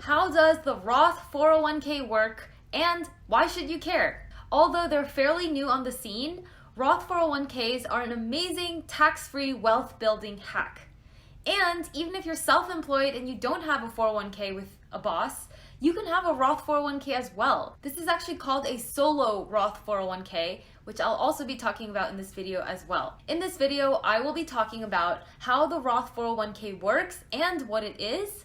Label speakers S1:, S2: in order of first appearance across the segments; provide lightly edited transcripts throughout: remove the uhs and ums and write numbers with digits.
S1: How does the Roth 401k work and why should you care? Although they're fairly new on the scene, Roth 401ks are an amazing tax-free wealth building hack. And even if you're self-employed and you don't have a 401k with a boss, you can have a Roth 401k as well. This is actually called a solo Roth 401k, which I'll also be talking about in this video as well. In this video, I will be talking about how the Roth 401k works and what it is.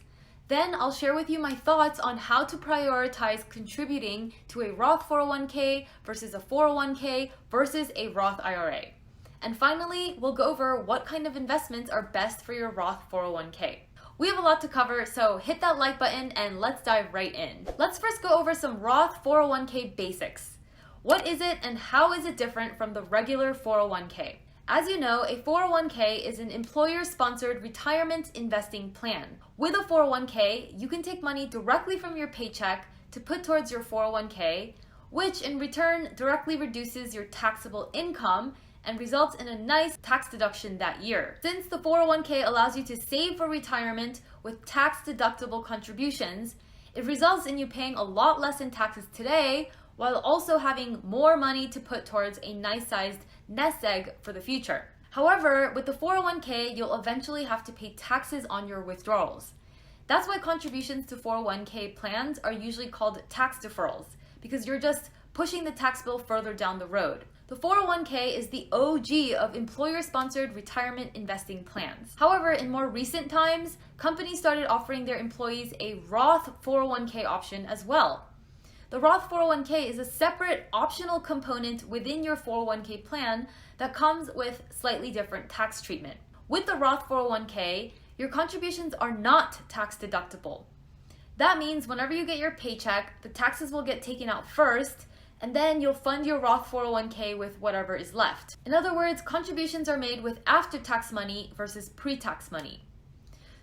S1: Then I'll share with you my thoughts on how to prioritize contributing to a Roth 401k versus a 401k versus a Roth IRA. And finally, we'll go over what kind of investments are best for your Roth 401k. We have a lot to cover, so hit that like button and let's dive right in. Let's first go over some Roth 401k basics. What is it and how is it different from the regular 401k? As you know, a 401k is an employer-sponsored retirement investing plan. With a 401k, you can take money directly from your paycheck to put towards your 401k, which in return directly reduces your taxable income and results in a nice tax deduction that year. Since the 401k allows you to save for retirement with tax-deductible contributions, it results in you paying a lot less in taxes today while also having more money to put towards a nice-sized nest egg for the future. However, with the 401k, you'll eventually have to pay taxes on your withdrawals. That's why contributions to 401k plans are usually called tax deferrals, because you're just pushing the tax bill further down the road. The 401k is the OG of employer-sponsored retirement investing plans. However, in more recent times, companies started offering their employees a Roth 401k option as well. The Roth 401k is a separate optional component within your 401k plan that comes with slightly different tax treatment. With the Roth 401k, your contributions are not tax deductible. That means whenever you get your paycheck, the taxes will get taken out first, and then you'll fund your Roth 401k with whatever is left. In other words, contributions are made with after-tax money versus pre-tax money.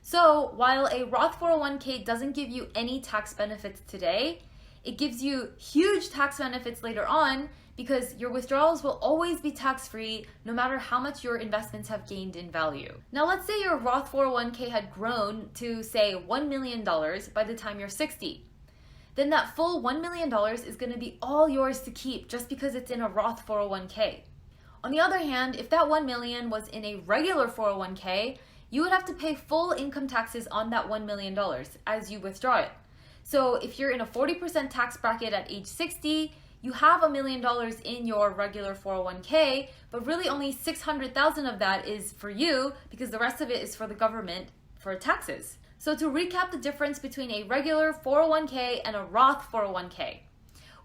S1: So while a Roth 401k doesn't give you any tax benefits today, it gives you huge tax benefits later on because your withdrawals will always be tax-free no matter how much your investments have gained in value. Now let's say your Roth 401k had grown to say $1 million by the time you're 60. Then that full $1 million is going to be all yours to keep just because it's in a Roth 401k. On the other hand, if that $1 million was in a regular 401k, you would have to pay full income taxes on that $1 million as you withdraw it. So if you're in a 40% tax bracket at age 60, you have $1 million in your regular 401k, but really only $600,000 of that is for you because the rest of it is for the government for taxes. So to recap the difference between a regular 401k and a Roth 401k.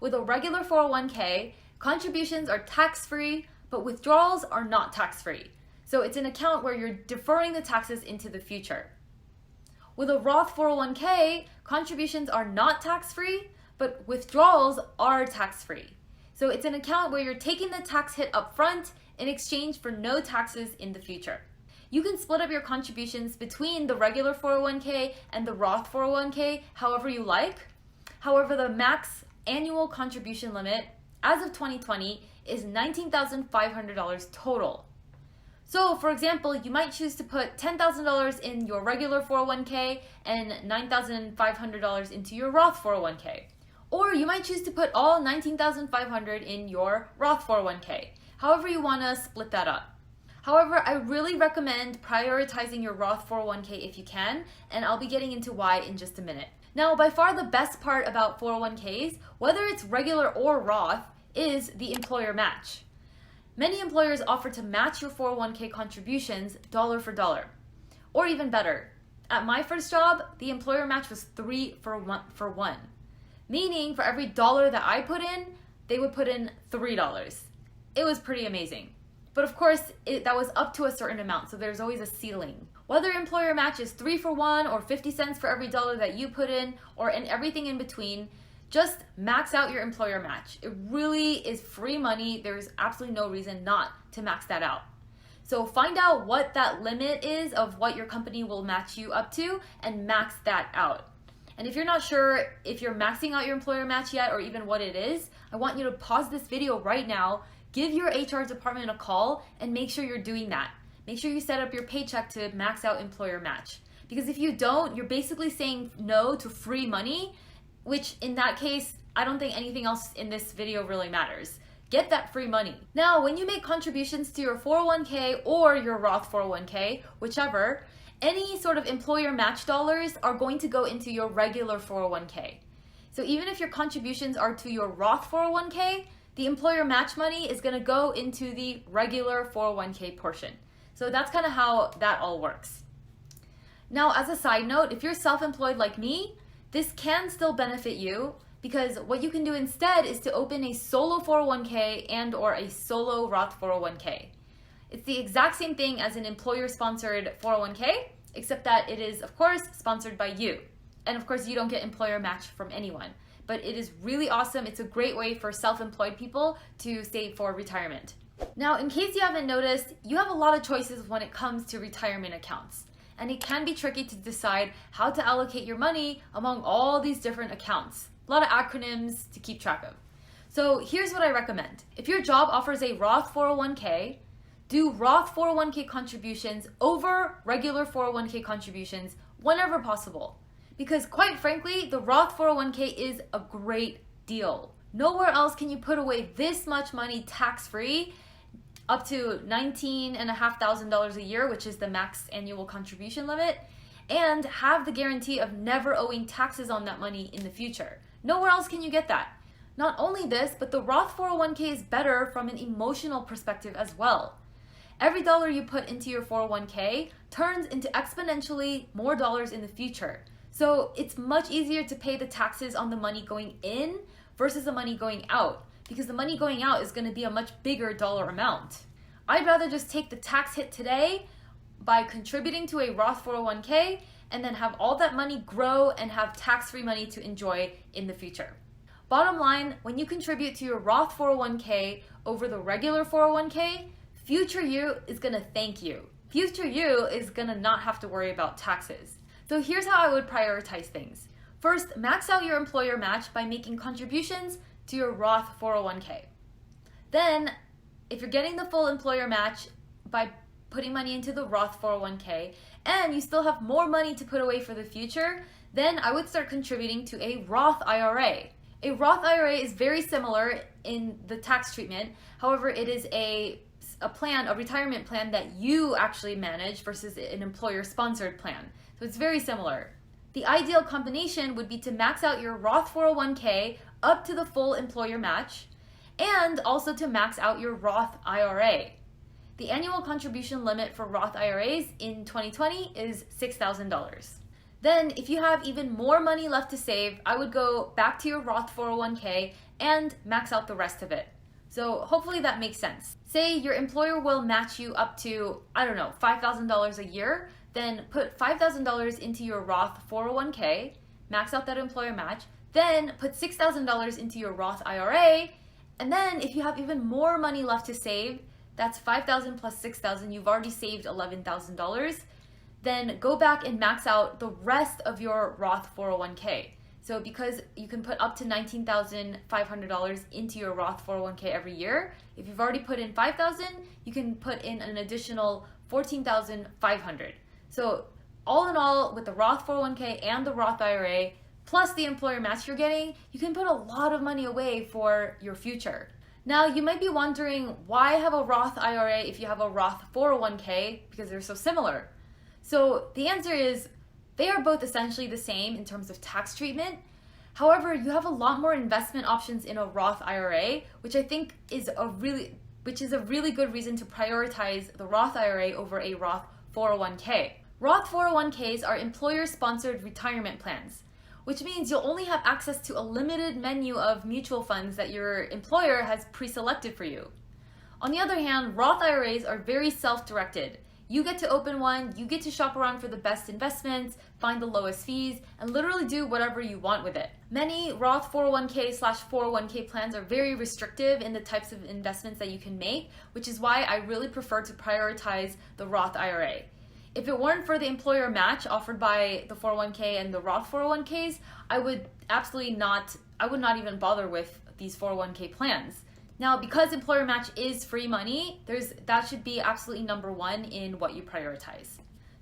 S1: With a regular 401k, contributions are tax-free, but withdrawals are not tax-free. So it's an account where you're deferring the taxes into the future. With a Roth 401k, contributions are not tax-free, but withdrawals are tax-free. So it's an account where you're taking the tax hit up front in exchange for no taxes in the future. You can split up your contributions between the regular 401k and the Roth 401k however you like. However, the max annual contribution limit as of 2020 is $19,500 total. So, for example, you might choose to put $10,000 in your regular 401k and $9,500 into your Roth 401k. Or you might choose to put all $19,500 in your Roth 401k. However you want to split that up. However, I really recommend prioritizing your Roth 401k if you can, and I'll be getting into why in just a minute. Now, by far the best part about 401ks, whether it's regular or Roth, is the employer match. Many employers offer to match your 401k contributions dollar for dollar. Or even better, at my first job, the employer match was 3 for 1. Meaning for every dollar that I put in, they would put in $3. It was pretty amazing. But of course, that was up to a certain amount, so there's always a ceiling. Whether employer match is 3 for 1 or 50 cents for every dollar that you put in, or in everything in between, just max out your employer match. It really is free money. There's absolutely no reason not to max that out. So find out what that limit is of what your company will match you up to and max that out. And if you're not sure if you're maxing out your employer match yet or even what it is, I want you to pause this video right now, give your HR department a call, and make sure you're doing that. Make sure you set up your paycheck to max out employer match. Because if you don't, you're basically saying no to free money, which in that case, I don't think anything else in this video really matters. Get that free money. Now, when you make contributions to your 401k or your Roth 401k, whichever, any sort of employer match dollars are going to go into your regular 401k. So even if your contributions are to your Roth 401k, the employer match money is going to go into the regular 401k portion. So that's kind of how that all works. Now, as a side note, if you're self-employed like me, this can still benefit you because what you can do instead is to open a solo 401k and or a solo Roth 401k. It's the exact same thing as an employer-sponsored 401k, except that it is, of course, sponsored by you. And of course, you don't get employer match from anyone. But it is really awesome. It's a great way for self-employed people to save for retirement. Now, in case you haven't noticed, you have a lot of choices when it comes to retirement accounts. And it can be tricky to decide how to allocate your money among all these different accounts. A lot of acronyms to keep track of. So here's what I recommend. If your job offers a Roth 401k, do Roth 401k contributions over regular 401k contributions whenever possible. Because quite frankly, the Roth 401k is a great deal. Nowhere else can you put away this much money tax-free, up to $19,500 a year, which is the max annual contribution limit, and have the guarantee of never owing taxes on that money in the future. Nowhere else can you get that. Not only this, but the Roth 401k is better from an emotional perspective as well. Every dollar you put into your 401k turns into exponentially more dollars in the future. So it's much easier to pay the taxes on the money going in versus the money going out, because the money going out is going to be a much bigger dollar amount. I'd rather just take the tax hit today by contributing to a Roth 401k and then have all that money grow and have tax-free money to enjoy in the future. Bottom line, when you contribute to your Roth 401k over the regular 401k, future you is going to thank you. Future you is going to not have to worry about taxes. So here's how I would prioritize things. First, max out your employer match by making contributions to your Roth 401k. Then, if you're getting the full employer match by putting money into the Roth 401k and you still have more money to put away for the future, then I would start contributing to a Roth IRA. A Roth IRA is very similar in the tax treatment. However, it is a retirement plan that you actually manage versus an employer-sponsored plan. So it's very similar. The ideal combination would be to max out your Roth 401k up to the full employer match and also to max out your Roth IRA. The annual contribution limit for Roth IRAs in 2020 is $6,000. Then if you have even more money left to save, I would go back to your Roth 401k and max out the rest of it. So hopefully that makes sense. Say your employer will match you up to, $5,000 a year, then put $5,000 into your Roth 401k, max out that employer match, then put $6,000 into your Roth IRA, and then if you have even more money left to save, that's $5,000 plus $6,000, you've already saved $11,000, then go back and max out the rest of your Roth 401k. So because you can put up to $19,500 into your Roth 401k every year, if you've already put in $5,000, you can put in an additional $14,500. So all in all, with the Roth 401k and the Roth IRA, plus the employer match you're getting, you can put a lot of money away for your future. Now, you might be wondering, why have a Roth IRA if you have a Roth 401k? Because they're so similar. So the answer is, they are both essentially the same in terms of tax treatment. However, you have a lot more investment options in a Roth IRA, which I think is a really good reason to prioritize the Roth IRA over a Roth 401k. Roth 401ks are employer-sponsored retirement plans, which means you'll only have access to a limited menu of mutual funds that your employer has pre-selected for you. On the other hand, Roth IRAs are very self-directed. You get to open one, you get to shop around for the best investments, find the lowest fees, and literally do whatever you want with it. Many Roth 401k/401k plans are very restrictive in the types of investments that you can make, which is why I really prefer to prioritize the Roth IRA. If it weren't for the employer match offered by the 401k and the Roth 401ks, I would not even bother with these 401k plans. Now, because employer match is free money, that should be absolutely number one in what you prioritize.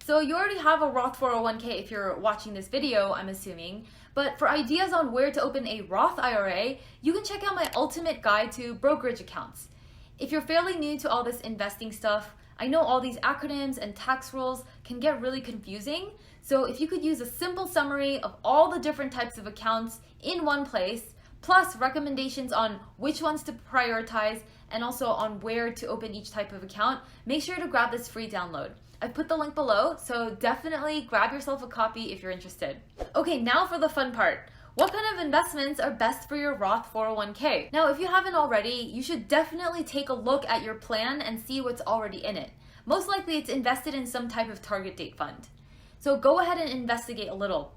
S1: So you already have a Roth 401k if you're watching this video, I'm assuming. But for ideas on where to open a Roth IRA, you can check out my ultimate guide to brokerage accounts. If you're fairly new to all this investing stuff, I know all these acronyms and tax rules can get really confusing. So if you could use a simple summary of all the different types of accounts in one place, plus recommendations on which ones to prioritize and also on where to open each type of account, make sure to grab this free download. I've put the link below, so definitely grab yourself a copy if you're interested. Okay, now for the fun part. What kind of investments are best for your Roth 401k? Now, if you haven't already, you should definitely take a look at your plan and see what's already in it. Most likely it's invested in some type of target date fund. So go ahead and investigate a little.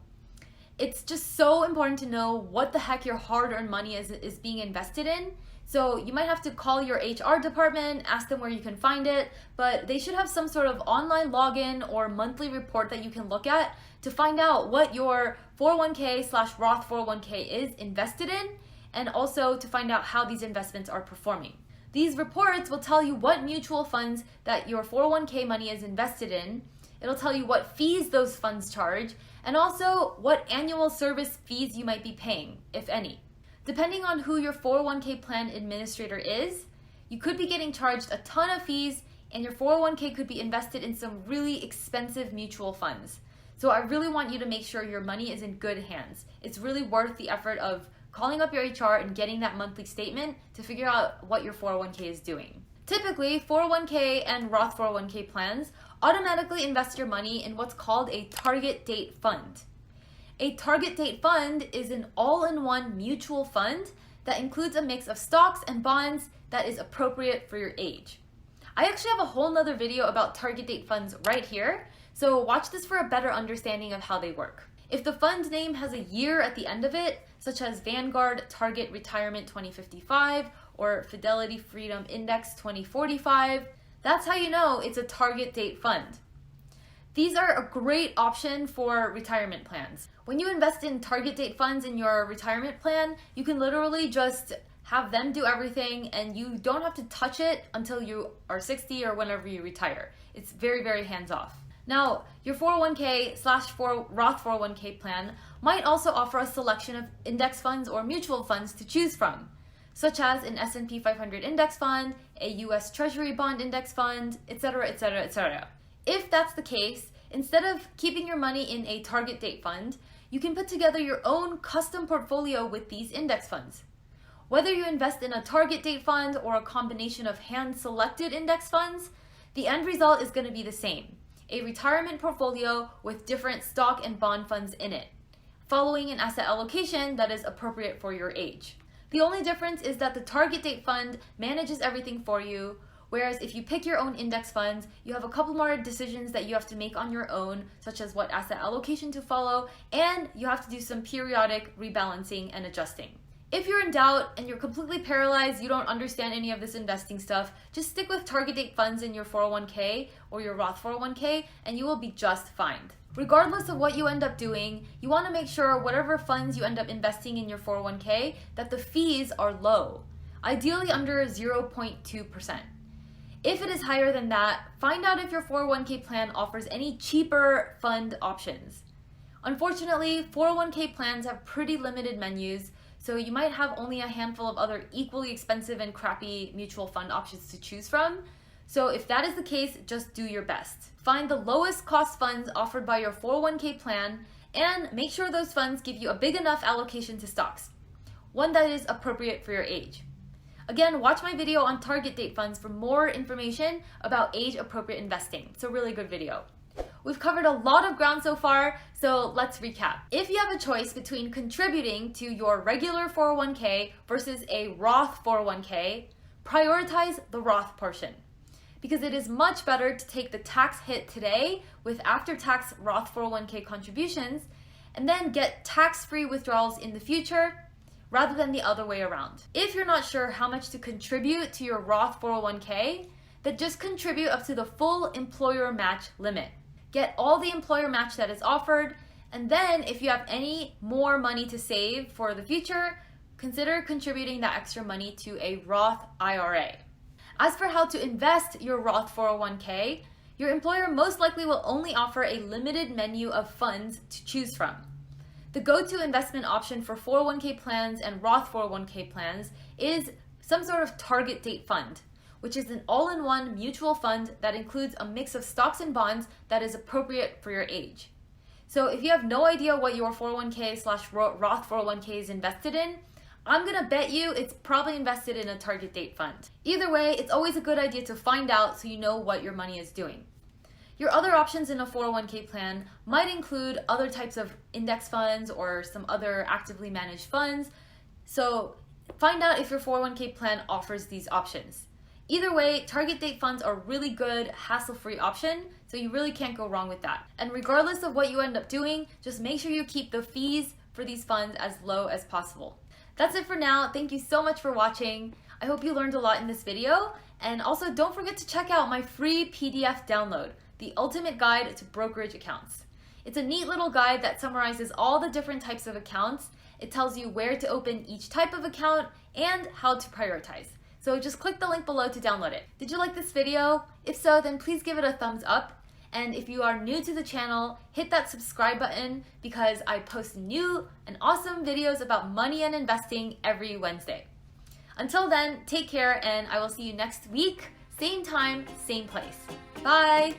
S1: It's just so important to know what the heck your hard-earned money is being invested in. So you might have to call your HR department, ask them where you can find it, but they should have some sort of online login or monthly report that you can look at to find out what your 401k/Roth 401k is invested in, and also to find out how these investments are performing. These reports will tell you what mutual funds that your 401k money is invested in. It'll tell you what fees those funds charge, and also what annual service fees you might be paying, if any. Depending on who your 401k plan administrator is, you could be getting charged a ton of fees, and your 401k could be invested in some really expensive mutual funds. So I really want you to make sure your money is in good hands. It's really worth the effort of calling up your HR and getting that monthly statement to figure out what your 401k is doing. Typically, 401k and Roth 401k plans automatically invest your money in what's called a target date fund. A target date fund is an all-in-one mutual fund that includes a mix of stocks and bonds that is appropriate for your age. I actually have a whole nother video about target date funds right here, so watch this for a better understanding of how they work. If the fund name has a year at the end of it, such as Vanguard Target Retirement 2055 or Fidelity Freedom Index 2045, that's how you know it's a target date fund. These are a great option for retirement plans. When you invest in target date funds in your retirement plan, you can literally just have them do everything and you don't have to touch it until you are 60 or whenever you retire. It's very, very hands-off. Now, your 401k/Roth 401k plan might also offer a selection of index funds or mutual funds to choose from, such as an S&P 500 index fund, a US Treasury bond index fund, etc., etc., etc. If that's the case, instead of keeping your money in a target date fund, you can put together your own custom portfolio with these index funds. Whether you invest in a target date fund or a combination of hand-selected index funds, the end result is going to be the same: a retirement portfolio with different stock and bond funds in it, following an asset allocation that is appropriate for your age. The only difference is that the target date fund manages everything for you, whereas if you pick your own index funds, you have a couple more decisions that you have to make on your own, such as what asset allocation to follow, and you have to do some periodic rebalancing and adjusting. If you're in doubt and you're completely paralyzed, you don't understand any of this investing stuff, just stick with target date funds in your 401k or your Roth 401k and you will be just fine. Regardless of what you end up doing, you want to make sure whatever funds you end up investing in your 401k, that the fees are low, ideally under 0.2%. If it is higher than that, find out if your 401k plan offers any cheaper fund options. Unfortunately, 401k plans have pretty limited menus, so you might have only a handful of other equally expensive and crappy mutual fund options to choose from. So if that is the case, just do your best. Find the lowest cost funds offered by your 401k plan and make sure those funds give you a big enough allocation to stocks, one that is appropriate for your age. Again, watch my video on target date funds for more information about age-appropriate investing. It's a really good video. We've covered a lot of ground so far, so let's recap. If you have a choice between contributing to your regular 401k versus a Roth 401k, prioritize the Roth portion, because it is much better to take the tax hit today with after-tax Roth 401k contributions and then get tax-free withdrawals in the future rather than the other way around. If you're not sure how much to contribute to your Roth 401k, then just contribute up to the full employer match limit. Get all the employer match that is offered, and then if you have any more money to save for the future, consider contributing that extra money to a Roth IRA. As for how to invest your Roth 401k, Your employer most likely will only offer a limited menu of funds to choose from. The go-to investment option for 401k plans and Roth 401k plans is some sort of target date fund, which is an all-in-one mutual fund that includes a mix of stocks and bonds that is appropriate for your age. So if you have no idea what your 401k/Roth 401k is invested in, I'm gonna bet you it's probably invested in a target date fund. Either way, it's always a good idea to find out so you know what your money is doing. Your other options in a 401k plan might include other types of index funds or some other actively managed funds. So find out if your 401k plan offers these options. Either way, target date funds are a really good, hassle-free option, so you really can't go wrong with that. And regardless of what you end up doing, just make sure you keep the fees for these funds as low as possible. That's it for now. Thank you so much for watching. I hope you learned a lot in this video. And also don't forget to check out my free PDF download, The Ultimate Guide to Brokerage Accounts. It's a neat little guide that summarizes all the different types of accounts. It tells you where to open each type of account and how to prioritize. So just click the link below to download it. Did you like this video? If so, then please give it a thumbs up. And if you are new to the channel, hit that subscribe button because I post new and awesome videos about money and investing every Wednesday. Until then, take care and I will see you next week, same time, same place. Bye!